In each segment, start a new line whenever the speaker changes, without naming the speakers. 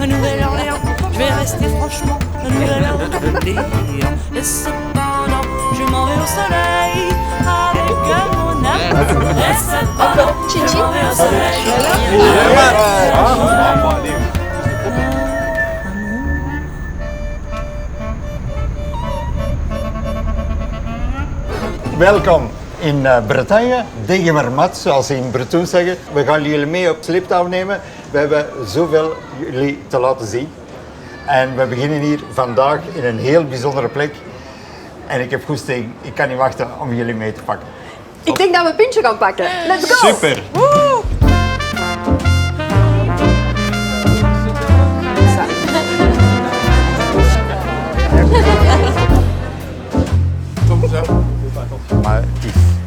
Nouvelle-Orléans. Je vais rester franchement à Nouvelle-Orléans. Et cependant, je m'en vais au soleil avec mon âme. Et cependant, je m'en vais au soleil.
Welkom in Bretagne, Degemermat, zoals ze in Bretoon zeggen. We gaan jullie mee op sleeptouw nemen. We hebben zoveel jullie te laten zien. En we beginnen hier vandaag in een heel bijzondere plek. En ik heb goesting, ik kan niet wachten om jullie mee te pakken.
Ik denk dat we een pintje gaan pakken. Let's go!
Super!
Woe!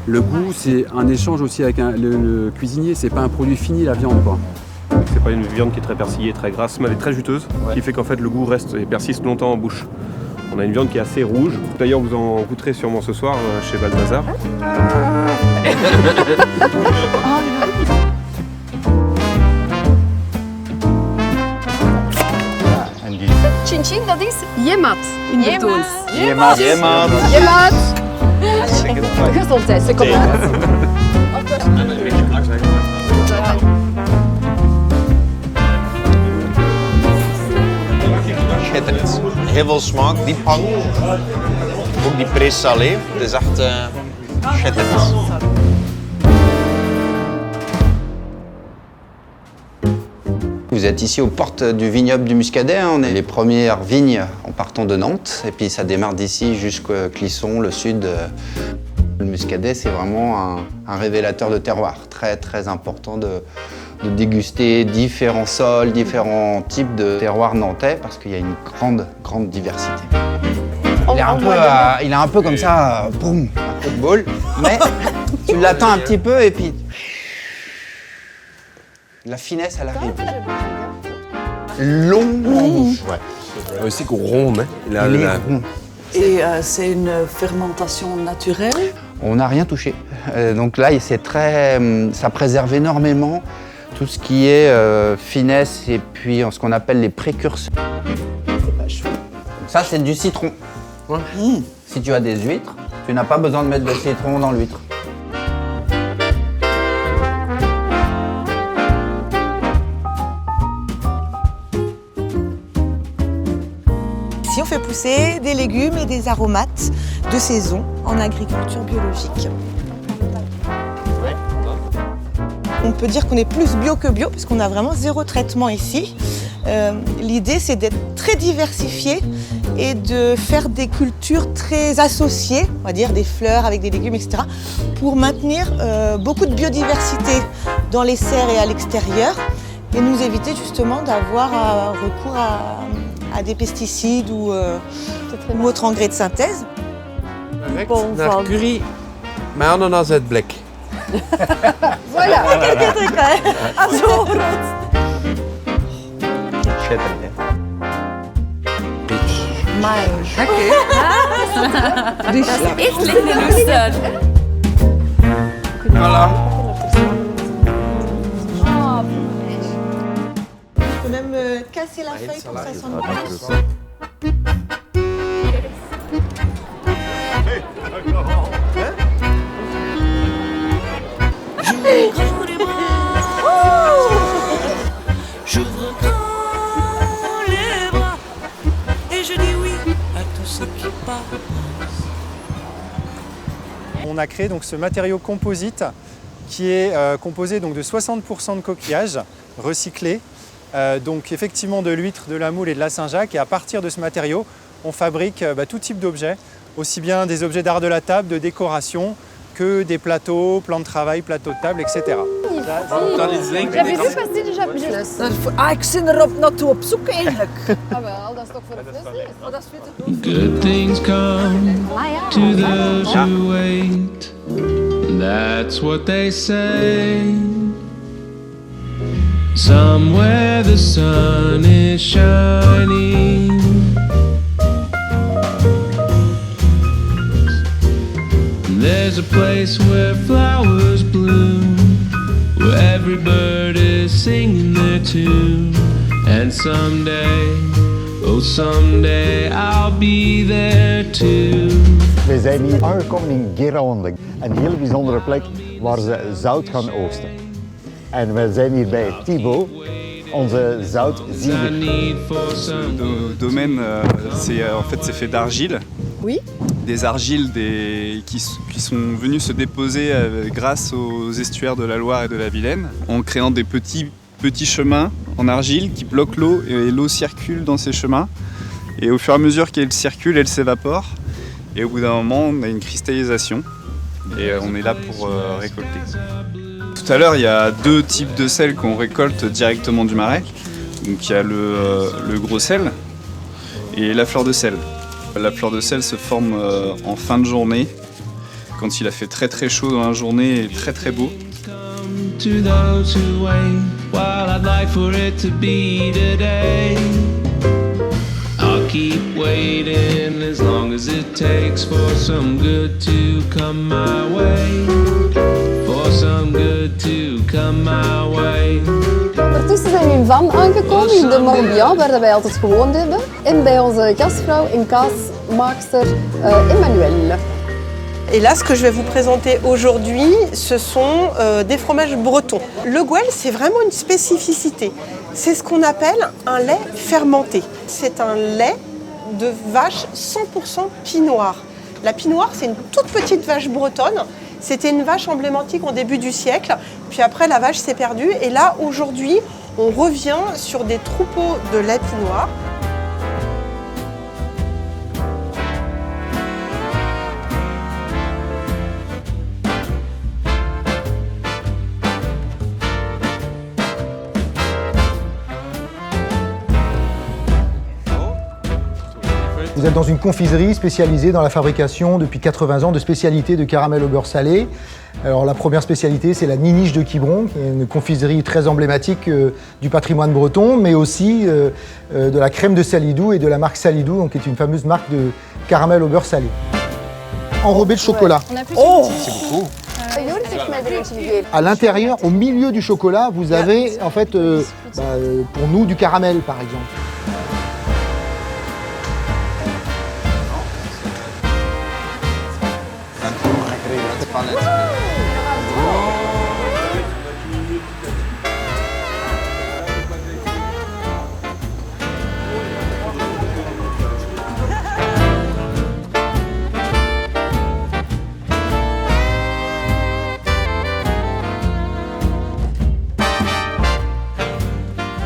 Le goût, c'est un échange aussi avec le cuisinier, c'est pas un produit fini la viande quoi.
C'est pas une viande qui est très persillée, très grasse, mais elle est très juteuse, qui fait qu'en fait le goût reste et persiste longtemps en bouche. On a une viande qui est assez rouge. D'ailleurs, vous en goûterez sûrement ce soir chez Balthazar.
Chin chin, dat is jemat in Bretoons.
Jemat.
Jemat. Gezondheid, ze komt uit.
Schitterend. Heel veel smaak, diep hang. Ook die prés salé, het is echt schitterend. Vous êtes ici aux portes du vignoble du Muscadet. On est les premières vignes en partant de Nantes. Et puis ça démarre d'ici jusqu'à Clisson, le sud. Le Muscadet, c'est vraiment un révélateur de terroir. Très, très important de déguster différents sols, différents types de terroirs nantais parce qu'il y a une grande, grande diversité. Il est un peu comme ça, boum, un coup de bol. Mais tu l'attends un petit peu et puis... La finesse, elle arrive. Long en bouche. Ouais.
Aussi qu'on ronde, hein.
Il est rond.
Et c'est une fermentation naturelle?
On n'a rien touché. Donc là, c'est très, ça préserve énormément tout ce qui est finesse et puis ce qu'on appelle les précurseurs. Ça, c'est du citron. Ouais. Si tu as des huîtres, tu n'as pas besoin de mettre de citron dans l'huître.
Ici, on fait pousser des légumes et des aromates de saison en agriculture biologique. On peut dire qu'on est plus bio que bio, parce qu'on a vraiment zéro traitement ici. L'idée, c'est d'être très diversifié et de faire des cultures très associées, on va dire des fleurs avec des légumes, etc., pour maintenir beaucoup de biodiversité dans les serres et à l'extérieur, et nous éviter justement d'avoir recours à des pesticides ou autres engrais de synthèse.
Naar curry met ananas uit blik.
Voilà, quelques trucs à zo groot.
Schitterend.
Echt lekker lusten.
Voilà.
Je peux même casser la feuille pour que ça sente bon.
J'ouvre grand les bras et je dis oui à tout ce qui passe.
On a créé donc ce matériau composite qui est composé donc de 60% de coquillages recyclés, donc effectivement de l'huître, de la moule et de la Saint-Jacques, et à partir de ce matériau on fabrique tout type d'objets, aussi bien des objets d'art de la table, de décoration, que des plateaux, plans de travail, plateaux de table, etc.
J'avais vu passer déjà plus.
Ik zit erop naartoe op zoek eigenlijk.
Ah wel, dat is toch voor de vlees? Oh, dat is veel te goed.
Good things come to those who wait. That's what they say. Somewhere the sun is shining. There's a place where flowers bloom, where every bird is singing their tune. And someday, oh someday I'll be there too.
We zijn hier aangekomen in Guérande, een heel bijzondere plek waar ze zout gaan oogsten. En we zijn hier bij Thibaut, onze zoutziener.
Le domaine, c'est fait d'argile.
Oui.
Des argiles qui sont venus se déposer grâce aux estuaires de la Loire et de la Vilaine, en créant des petits chemins en argile qui bloquent l'eau et l'eau circule dans ces chemins. Et au fur et à mesure qu'elle circule, elle s'évapore. Et au bout d'un moment, on a une cristallisation et on est là pour récolter. Tout à l'heure, il y a deux types de sel qu'on récolte directement du marais. Donc il y a le gros sel et la fleur de sel. La fleur de sel se forme en fin de journée, quand il a fait très très chaud dans la journée et très très beau.
To those who wait, while I'd like for it to be today. I'll keep waiting as long as it takes for some good to come my way. For some good to come my way.
Ondertussen zijn we in Van aangekomen, in de Morbihan, waar wij altijd gewoond hebben. En bij onze gastvrouw en kaasmaakster Emmanuelle.
Et là, ce que je vais vous présenter aujourd'hui, ce sont des fromages bretons. Le Gouel, c'est vraiment une spécificité. C'est ce qu'on appelle un lait fermenté. C'est un lait de vache 100% Pinot. La Pinot, c'est une toute petite vache bretonne. C'était une vache emblématique au début du siècle. Puis après, la vache s'est perdue. Et là, aujourd'hui, on revient sur des troupeaux de lait Pinot.
Vous êtes dans une confiserie spécialisée dans la fabrication depuis 80 ans de spécialités de caramel au beurre salé. Alors la première spécialité, c'est la Niniche de Quiberon, qui est une confiserie très emblématique du patrimoine breton, mais aussi de la crème de Salidou et de la marque Salidou, donc, qui est une fameuse marque de caramel au beurre salé. Enrobé de chocolat.
Oh,
c'est beaucoup. À l'intérieur, au milieu du chocolat, vous avez en fait, pour nous, du caramel par exemple.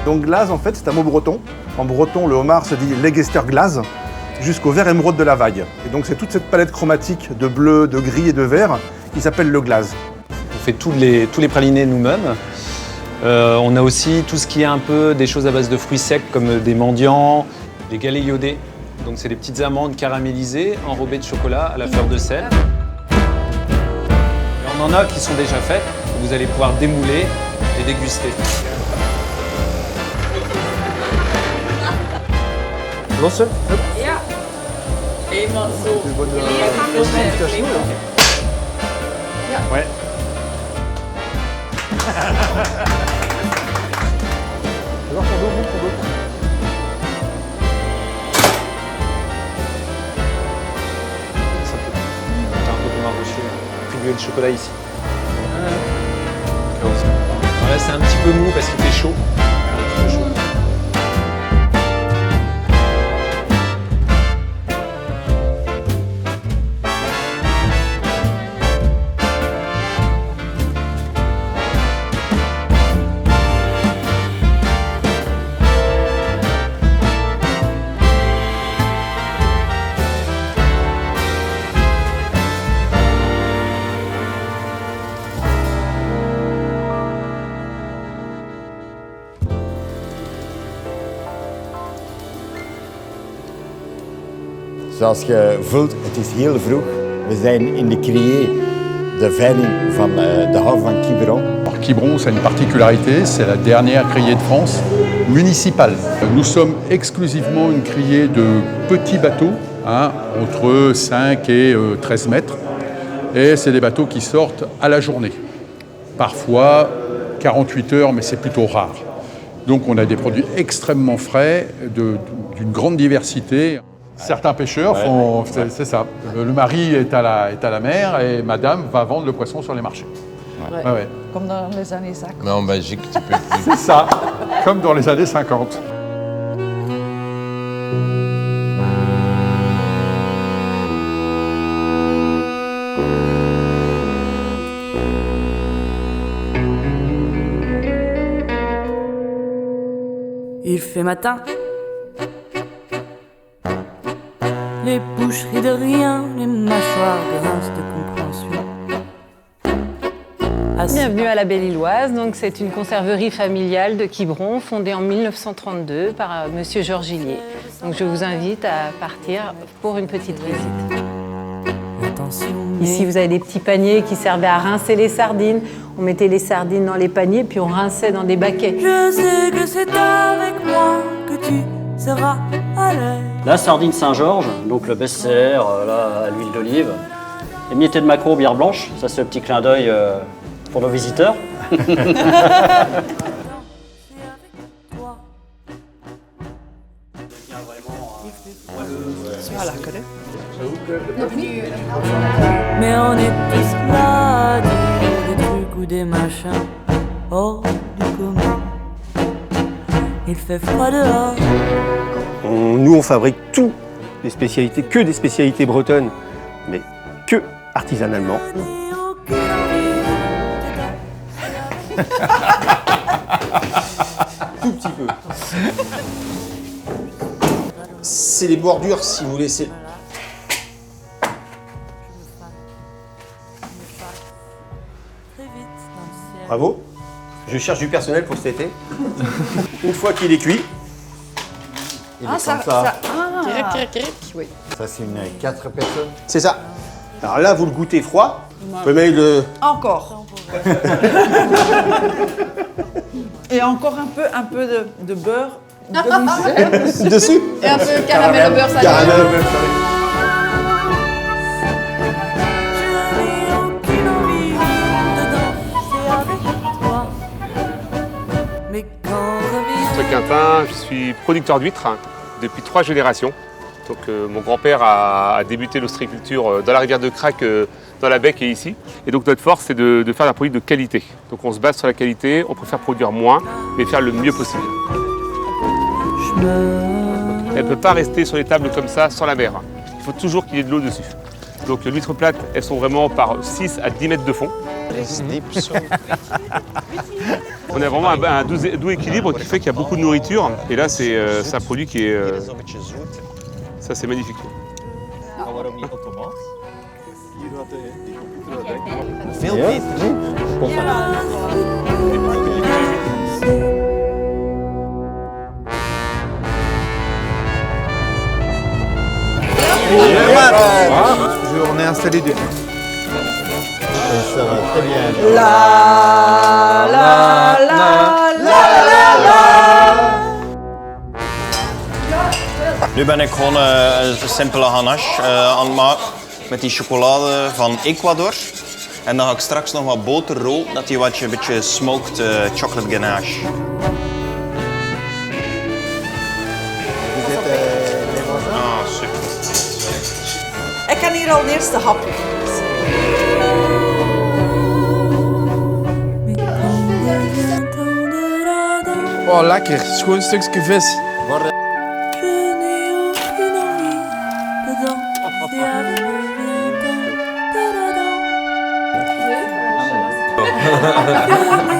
Donc glaze, en fait, c'est un mot breton. En breton, le homard se dit legester glaze, jusqu'au vert émeraude de la vague. Et donc c'est toute cette palette chromatique de bleu, de gris et de vert qui s'appelle le glaze.
On fait tous les pralinés nous-mêmes. On a aussi tout ce qui est un peu des choses à base de fruits secs comme des mendiants, des galets iodés. Donc c'est des petites amandes caramélisées, enrobées de chocolat à la fleur de sel. Et on en a qui sont déjà faites, que vous allez pouvoir démouler et déguster.
Non seul.
Ouais.
Alors pour d'autres.
T'as un peu de marrocher, attribuer le chocolat ici. Voilà, c'est un petit peu mou parce qu'il fait chaud. Un petit peu chaud.
Zoals je voelt, het is heel vroeg. We zijn in de criée, de veiling van de haven van Quiberon.
Quiberon, c'est une particularité, c'est la dernière criée de France municipale. Nous sommes exclusivement une criée de petits bateaux, entre 5 et 13 mètres. Et c'est des bateaux qui sortent à la journée. Parfois 48 heures, mais c'est plutôt rare. Donc on a des produits extrêmement frais, d'une grande diversité. Certains pêcheurs font, c'est ça, le mari est à la mer et madame va vendre le poisson sur les marchés.
Ouais.
Ouais, ouais.
Comme dans les années 50.
Mais en Belgique, tu peux plus.
C'est ça, comme dans les années 50.
Il fait matin, les boucheries de rien, les mâchoires grincent de compréhension.
Bienvenue à la Belle-Îloise. Donc, c'est une conserverie familiale de Quiberon fondée en 1932 par Monsieur Georges Gillier. Donc, je vous invite à partir pour une petite visite. Ici, vous avez des petits paniers qui servaient à rincer les sardines. On mettait les sardines dans les paniers, puis on rinçait dans des baquets.
Je sais que c'est avec moi que tu seras à l'aise.
La sardine Saint-Georges, donc le best-seller, là, à l'huile d'olive. Émietté de maquereau, bière blanche, ça c'est le petit clin d'œil pour nos visiteurs.
Ah, la connais.
Mais on est tous là à dire des trucs ou des machins hors du commun. Il fait froid dehors.
Nous, on fabrique tout, des spécialités, que des spécialités bretonnes, mais que artisanalement.
Tout petit peu. C'est les bordures, si vous laissez. Bravo. Je cherche du personnel pour cet été. Une fois qu'il est cuit,
Il est comme ça.
Oui.
Ça, c'est une 4 personnes.
c'est ça. Alors là, vous le goûtez froid. Vous pouvez mettre le...
Encore. Et encore un peu de beurre
dessus.
Et un peu caramel au beurre salé.
Caramel au beurre salé.
Quintin, je suis producteur d'huîtres depuis 3 générations. Donc, mon grand-père a débuté l'ostréiculture dans la rivière de Crac, dans la Bec et ici. Et donc notre force, c'est de faire un produit de qualité. Donc on se base sur la qualité, on préfère produire moins, mais faire le mieux possible. Elle ne peut pas rester sur les tables comme ça, sans la mer. Il faut toujours qu'il y ait de l'eau dessus. Donc l'huître plate, elles sont vraiment par 6 à 10 mètres de fond. On a vraiment un doux équilibre qui fait qu'il y a beaucoup de nourriture. Et là, c'est un produit qui est... ça, c'est magnifique.
On est installé depuis.
Ça va très bien.
La la la la la.
Nu ben ik gewoon een simpele ganache aan het maken met die chocolade van Ecuador. En dan ga ik straks nog wat boter roken, dat die een beetje smoked chocolate ganache. Ah, super.
Ik kan hier al een eerste hapje.
Oh, lekker. Schoon stukje vis.
Je